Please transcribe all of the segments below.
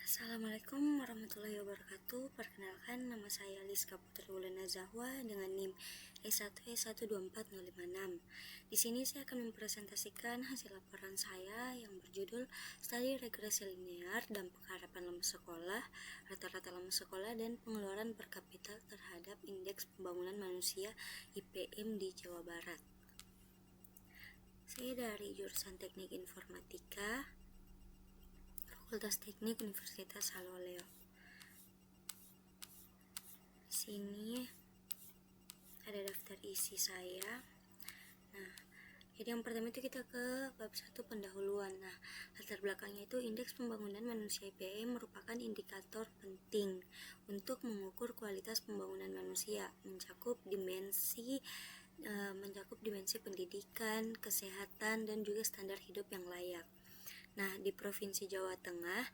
Assalamualaikum warahmatullahi wabarakatuh. Perkenalkan, nama saya Liska Putri Wulana Zahwa dengan NIM E1E124056. Di sini saya akan mempresentasikan hasil laporan saya yang berjudul Studi Regresi Linear Dampak Harapan Lama Sekolah, Rata-rata Lama Sekolah, dan Pengeluaran per Kapita terhadap Indeks Pembangunan Manusia IPM di Jawa Barat. Saya dari jurusan Teknik Informatika, Fakultas Teknik Universitas Haloleo. Di sini ada daftar isi saya. Nah, jadi yang pertama itu kita ke bab 1 pendahuluan. Nah, latar belakangnya itu indeks pembangunan manusia IPM merupakan indikator penting untuk mengukur kualitas pembangunan manusia, mencakup dimensi pendidikan, kesehatan, dan juga standar hidup yang layak. Nah, di Provinsi Jawa Tengah,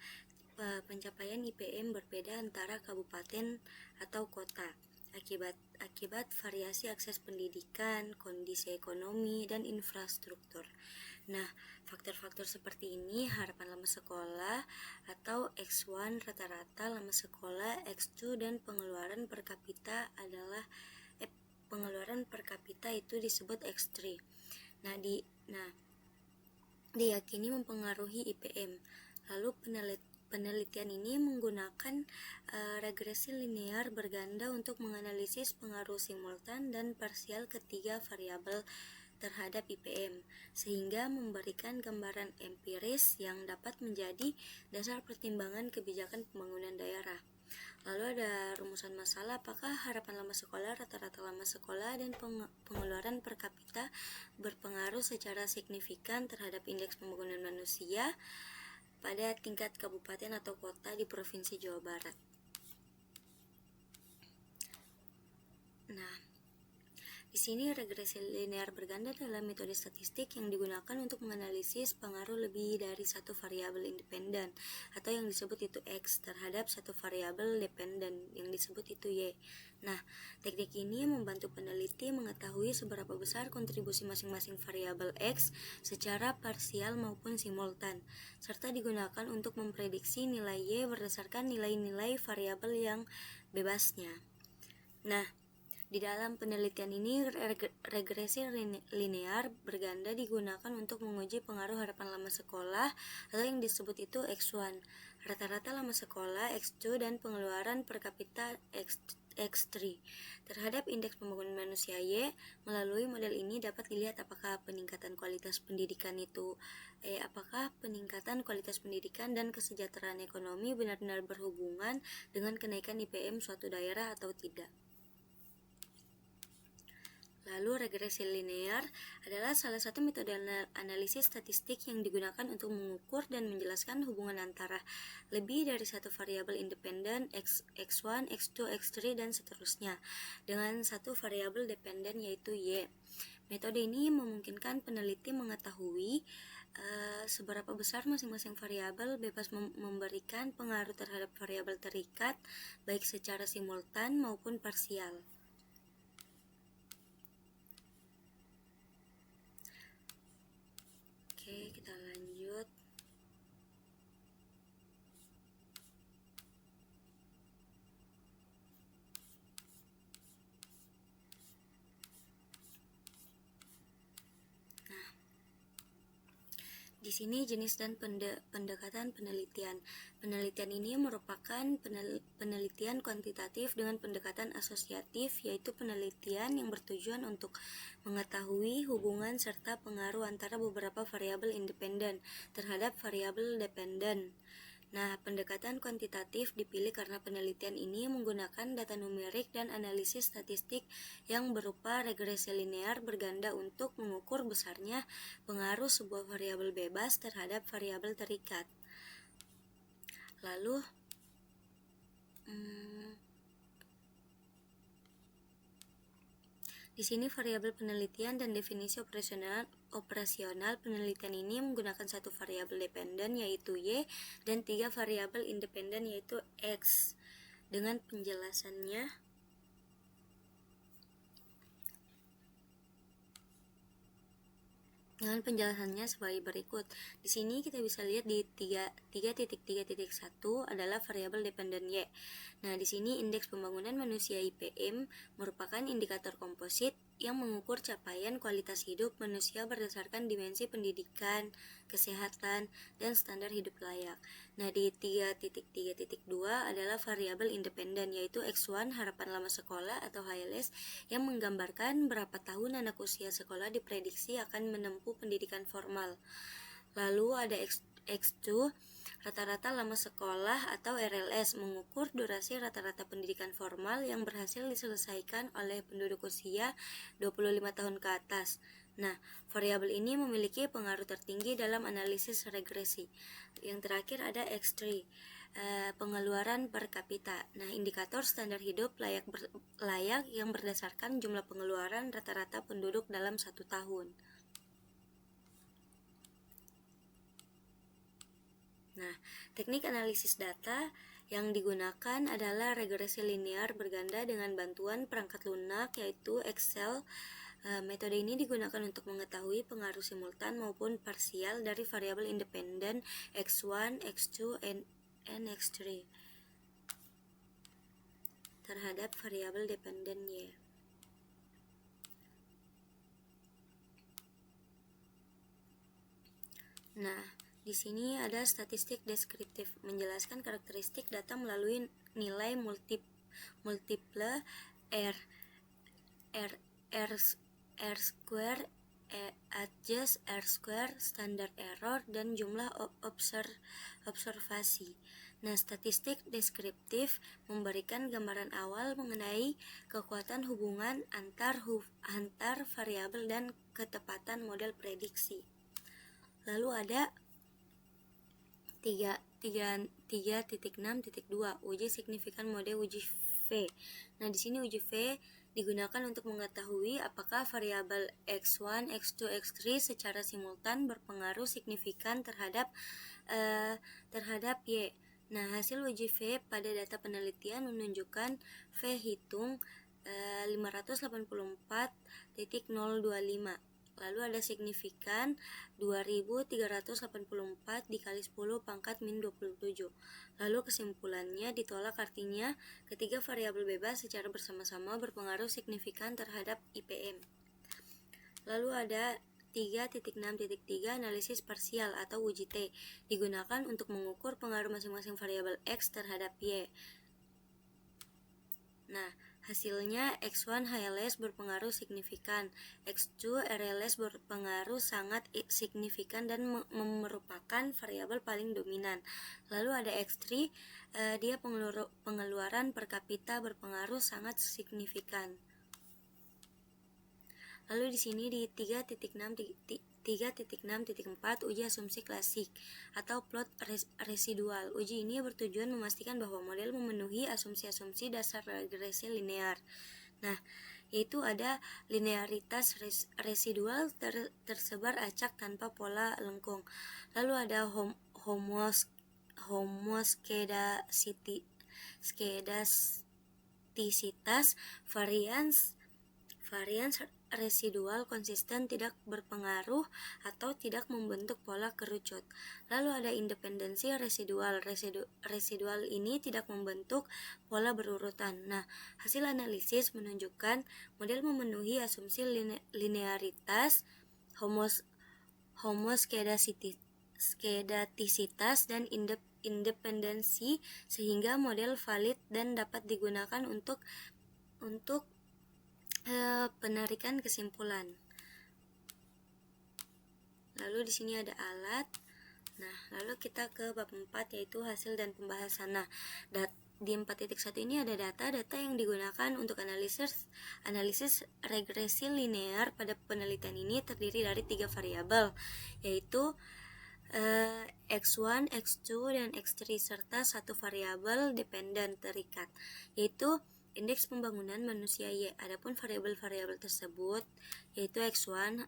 pencapaian IPM berbeda antara kabupaten atau kota akibat variasi akses pendidikan, kondisi ekonomi, dan infrastruktur. Nah, faktor-faktor seperti ini harapan lama sekolah atau X1 rata-rata lama sekolah, X2 dan pengeluaran per kapita itu disebut X3. Diyakini mempengaruhi IPM. Lalu penelitian ini menggunakan regresi linear berganda untuk menganalisis pengaruh simultan dan parsial ketiga variabel terhadap IPM, sehingga memberikan gambaran empiris yang dapat menjadi dasar pertimbangan kebijakan pembangunan daerah. Lalu ada rumusan masalah, apakah harapan lama sekolah, rata-rata lama sekolah, dan pengeluaran per kapita berpengaruh secara signifikan terhadap indeks pembangunan manusia pada tingkat kabupaten atau kota di Provinsi Jawa Barat. Nah, di sini regresi linear berganda adalah metode statistik yang digunakan untuk menganalisis pengaruh lebih dari satu variabel independen atau yang disebut itu X terhadap satu variabel dependen yang disebut itu Y. Nah, teknik ini membantu peneliti mengetahui seberapa besar kontribusi masing-masing variabel X secara parsial maupun simultan, serta digunakan untuk memprediksi nilai Y berdasarkan nilai-nilai variabel yang bebasnya. Nah, di dalam penelitian ini, regresi linear berganda digunakan untuk menguji pengaruh harapan lama sekolah atau yang disebut itu X1, rata-rata lama sekolah X2 dan pengeluaran per kapita X3 terhadap indeks pembangunan manusia Y. Melalui model ini dapat dilihat apakah peningkatan kualitas pendidikan dan kesejahteraan ekonomi benar-benar berhubungan dengan kenaikan IPM suatu daerah atau tidak. Lalu, regresi linear adalah salah satu metode analisis statistik yang digunakan untuk mengukur dan menjelaskan hubungan antara lebih dari satu variabel independen X1, X2, X3, dan seterusnya dengan satu variabel dependen yaitu Y. Metode ini memungkinkan peneliti mengetahui seberapa besar masing-masing variabel bebas memberikan pengaruh terhadap variabel terikat, baik secara simultan maupun parsial. Oke, kita lanjut. Nah, di sini jenis dan pendekatan penelitian. Penelitian ini merupakan penelitian kuantitatif dengan pendekatan asosiatif, yaitu penelitian yang bertujuan untuk mengetahui hubungan serta pengaruh antara beberapa variabel independen terhadap variabel dependen. Nah, pendekatan kuantitatif dipilih karena penelitian ini menggunakan data numerik dan analisis statistik yang berupa regresi linear berganda untuk mengukur besarnya pengaruh sebuah variabel bebas terhadap variabel terikat. Lalu, di sini variabel penelitian dan definisi operasional penelitian ini menggunakan satu variabel dependen yaitu Y dan 3 variabel independen yaitu X. Dengan penjelasannya, Dengan penjelasannya sebagai berikut. Di sini kita bisa lihat di 3.3.1 adalah variabel dependen Y. Nah, di sini indeks pembangunan manusia IPM merupakan indikator komposit yang mengukur capaian kualitas hidup manusia berdasarkan dimensi pendidikan, kesehatan, dan standar hidup layak. Nah, di 3.3.2 adalah variabel independen, yaitu X1 harapan lama sekolah atau HLS yang menggambarkan berapa tahun anak usia sekolah diprediksi akan menempuh pendidikan formal. Lalu ada X2 rata-rata lama sekolah atau RLS mengukur durasi rata-rata pendidikan formal yang berhasil diselesaikan oleh penduduk usia 25 tahun ke atas. Nah, variabel ini memiliki pengaruh tertinggi dalam analisis regresi. Yang terakhir ada X3, pengeluaran per kapita. Nah, indikator standar hidup layak yang berdasarkan jumlah pengeluaran rata-rata penduduk dalam 1 tahun. Nah, teknik analisis data yang digunakan adalah regresi linear berganda dengan bantuan perangkat lunak yaitu Excel. Metode ini digunakan untuk mengetahui pengaruh simultan maupun parsial dari variabel independen X1, X2, and X3 terhadap variabel dependen Y. Nah, di sini ada statistik deskriptif menjelaskan karakteristik data melalui nilai multiple R square, adjust R square, standard error, dan jumlah observasi. Nah, statistik deskriptif memberikan gambaran awal mengenai kekuatan hubungan antar variabel dan ketepatan model prediksi. Lalu ada 3.6.2 uji signifikan mode uji V. Nah, di sini uji V digunakan untuk mengetahui apakah variabel X1, X2, X3 secara simultan berpengaruh signifikan terhadap Y. Nah, hasil uji V pada data penelitian menunjukkan V hitung 584.025. Lalu ada signifikan 2384 dikali 10 pangkat min 27. Lalu kesimpulannya ditolak, artinya ketiga variabel bebas secara bersama-sama berpengaruh signifikan terhadap IPM. Lalu ada 3.6.3 analisis parsial atau uji T digunakan untuk mengukur pengaruh masing-masing variabel X terhadap Y. Nah, hasilnya X1 HLS berpengaruh signifikan, X2 RLS berpengaruh sangat signifikan dan merupakan variabel paling dominan. Lalu ada X3, dia pengeluaran per kapita berpengaruh sangat signifikan. Lalu di sini di 3.6.4 uji asumsi klasik atau plot residual. Uji ini bertujuan memastikan bahwa model memenuhi asumsi-asumsi dasar regresi linear. Nah, yaitu ada linearitas residual tersebar acak tanpa pola lengkung. Lalu ada homoskedastisitas, varians residual konsisten tidak berpengaruh atau tidak membentuk pola kerucut. Lalu ada independensi residual. Residual ini tidak membentuk pola berurutan. Nah, hasil analisis menunjukkan model memenuhi asumsi linearitas, homoskedastisitas, dan independensi sehingga model valid dan dapat digunakan untuk penarikan kesimpulan. Lalu di sini ada alat. Nah, lalu kita ke bab 4 yaitu hasil dan pembahasan. Nah, di 4.1 ini ada data yang digunakan untuk analisis regresi linear. Pada penelitian ini terdiri dari 3 variabel yaitu X1, X2, dan X3 serta 1 variabel dependen terikat yaitu indeks pembangunan manusia Y. Adapun variabel-variabel tersebut yaitu X1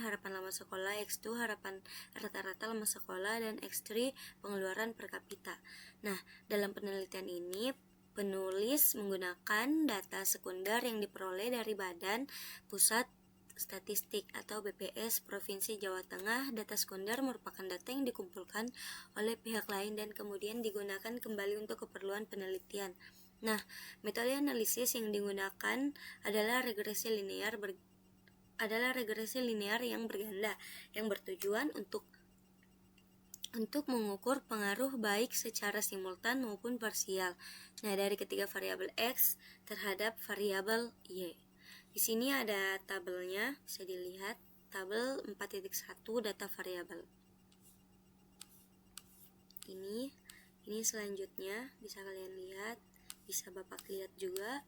harapan lama sekolah, X2 harapan rata-rata lama sekolah, dan X3 pengeluaran per kapita. Nah, dalam penelitian ini penulis menggunakan data sekunder yang diperoleh dari Badan Pusat Statistik atau BPS Provinsi Jawa Tengah. Data sekunder merupakan data yang dikumpulkan oleh pihak lain dan kemudian digunakan kembali untuk keperluan penelitian. Nah, metode analisis yang digunakan adalah regresi linear yang berganda yang bertujuan untuk mengukur pengaruh baik secara simultan maupun parsial. Nah, dari ketiga variabel X terhadap variabel Y. Di sini ada tabelnya, bisa dilihat, tabel 4.1 data variabel. Ini selanjutnya bisa kalian lihat, bisa Bapak lihat juga.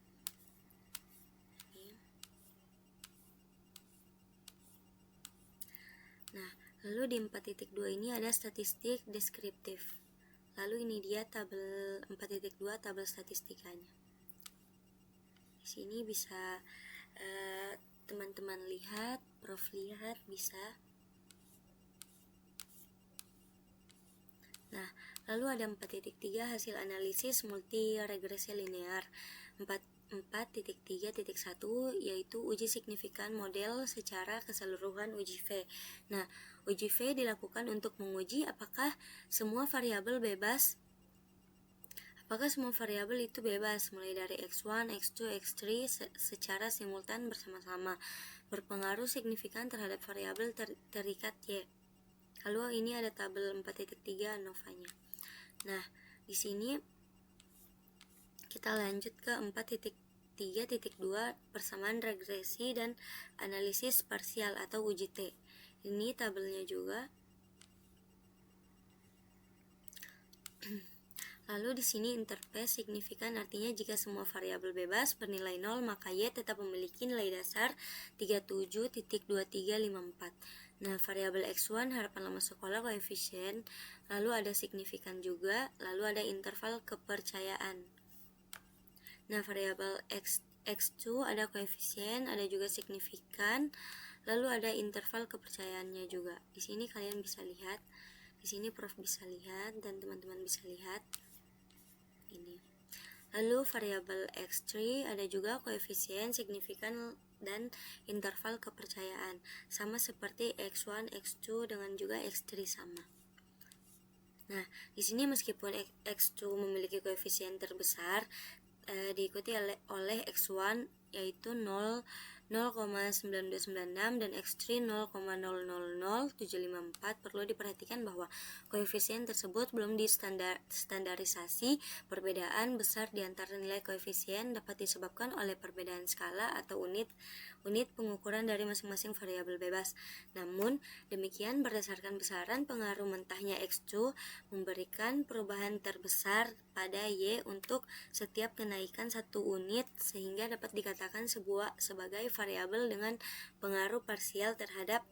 Nah, lalu di 4.2 ini ada statistik deskriptif. Lalu ini dia tabel 4.2 tabel statistikanya. Di sini bisa teman-teman lihat, Prof lihat bisa. Nah, lalu ada 4.3 hasil analisis multi regresi linear. 4.3.1 yaitu uji signifikan model secara keseluruhan uji V. Nah, uji V dilakukan untuk menguji apakah semua variabel itu bebas mulai dari X1, X2, X3 secara simultan bersama-sama berpengaruh signifikan terhadap variabel terikat Y. Lalu ini ada tabel 4.3 ANOVA-nya. Nah, di sini kita lanjut ke 4.3.2 persamaan regresi dan analisis parsial atau uji T. Ini tabelnya juga. Lalu di sini interpret signifikan artinya jika semua variabel bebas bernilai 0 maka Y tetap memiliki nilai dasar 37.2354. Nah, variabel X1 harapan lama sekolah koefisien, lalu ada signifikan juga, lalu ada interval kepercayaan. Nah, variabel X2 ada koefisien, ada juga signifikan, lalu ada interval kepercayaannya juga. Di sini kalian bisa lihat, di sini Prof bisa lihat dan teman-teman bisa lihat. Ini. Lalu variabel X3 ada juga koefisien, signifikan dan interval kepercayaan, sama seperti X1, X2 dengan juga X3 sama. Nah, di sini meskipun X2 memiliki koefisien terbesar, diikuti oleh X1 yaitu 0,9296 dan X3 0,000754. Perlu diperhatikan bahwa koefisien tersebut belum distandarisasi. Perbedaan besar di antara nilai koefisien dapat disebabkan oleh perbedaan skala atau unit pengukuran dari masing-masing variabel bebas. Namun, demikian berdasarkan besaran pengaruh mentahnya X2 memberikan perubahan terbesar pada Y untuk setiap kenaikan 1 unit sehingga dapat dikatakan sebagai variabel dengan pengaruh parsial terhadap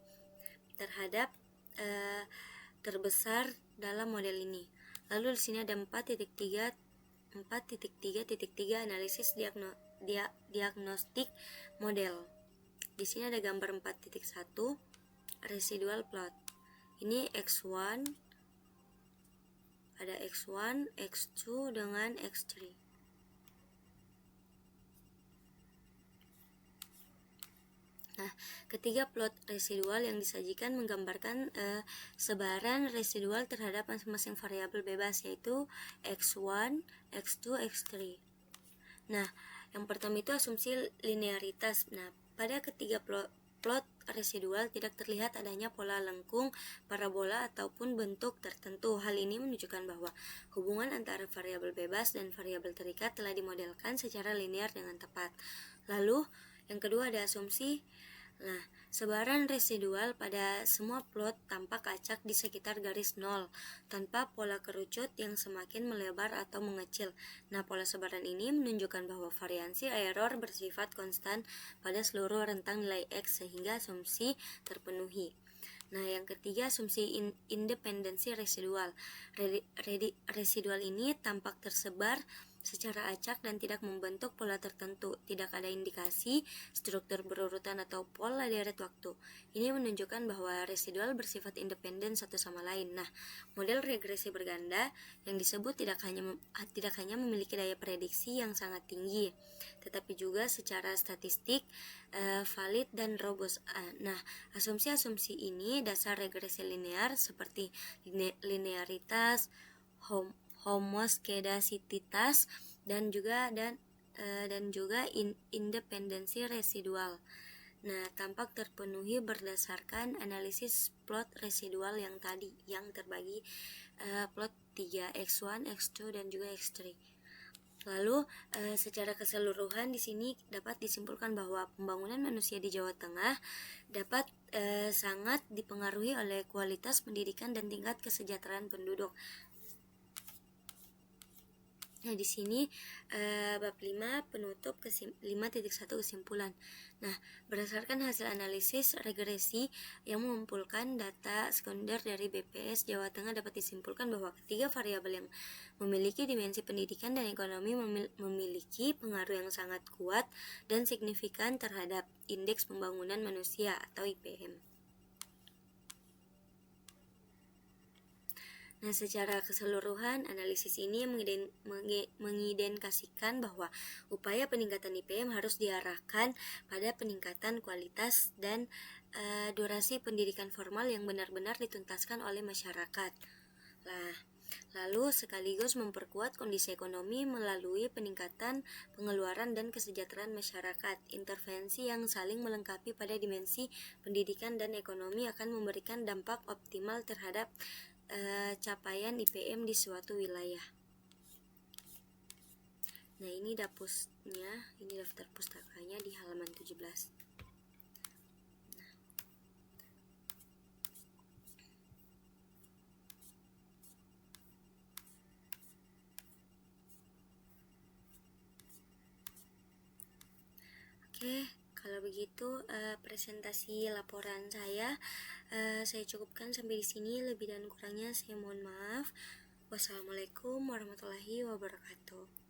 terbesar dalam model ini. Lalu di sini ada 4.3.3 analisis diagnostik model. Di sini ada gambar 4.1 residual plot. Ini X1, ada X1, X2 dengan X3. Nah, ketiga plot residual yang disajikan menggambarkan sebaran residual terhadap masing-masing variabel bebas, yaitu X1, X2, X3. Nah, yang pertama itu asumsi linearitas. Nah, pada ketiga plot residual tidak terlihat adanya pola lengkung, parabola ataupun bentuk tertentu. Hal ini menunjukkan bahwa hubungan antara variabel bebas dan variabel terikat telah dimodelkan secara linear dengan tepat. Lalu, yang kedua ada asumsi. Nah, sebaran residual pada semua plot tampak acak di sekitar garis 0, tanpa pola kerucut yang semakin melebar atau mengecil. Nah, pola sebaran ini menunjukkan bahwa variansi error bersifat konstan pada seluruh rentang nilai X sehingga asumsi terpenuhi. Nah, yang ketiga asumsi independensi residual. Residual ini tampak tersebar secara acak dan tidak membentuk pola tertentu. Tidak ada indikasi, struktur berurutan atau pola deret waktu. Ini menunjukkan bahwa residual bersifat independen satu sama lain. Nah, model regresi berganda yang disebut tidak hanya memiliki daya prediksi yang sangat tinggi, tetapi juga secara statistik valid dan robust. Nah, asumsi-asumsi ini dasar regresi linear seperti linearitas, homoskedasititas dan juga independensi residual. Nah, tampak terpenuhi berdasarkan analisis plot residual yang terbagi plot 3 X1, X2 dan juga X3. Lalu secara keseluruhan di sini dapat disimpulkan bahwa pembangunan manusia di Jawa Tengah dapat sangat dipengaruhi oleh kualitas pendidikan dan tingkat kesejahteraan penduduk. Nah, di sini bab 5 penutup 5.1 kesimpulan. Nah, berdasarkan hasil analisis regresi yang mengumpulkan data sekunder dari BPS Jawa Tengah dapat disimpulkan bahwa ketiga variabel yang memiliki dimensi pendidikan dan ekonomi memiliki pengaruh yang sangat kuat dan signifikan terhadap indeks pembangunan manusia atau IPM. Nah, secara keseluruhan, analisis ini mengidentifikasikan bahwa upaya peningkatan IPM harus diarahkan pada peningkatan kualitas dan durasi pendidikan formal yang benar-benar dituntaskan oleh masyarakat. Lalu sekaligus memperkuat kondisi ekonomi melalui peningkatan pengeluaran dan kesejahteraan masyarakat. Intervensi yang saling melengkapi pada dimensi pendidikan dan ekonomi akan memberikan dampak optimal terhadap capaian IPM di suatu wilayah. Nah, ini ini daftar pustakanya di halaman 17. Oke, kalau begitu presentasi laporan saya cukupkan sampai di sini. Lebih dan kurangnya saya mohon maaf. Wassalamualaikum warahmatullahi wabarakatuh.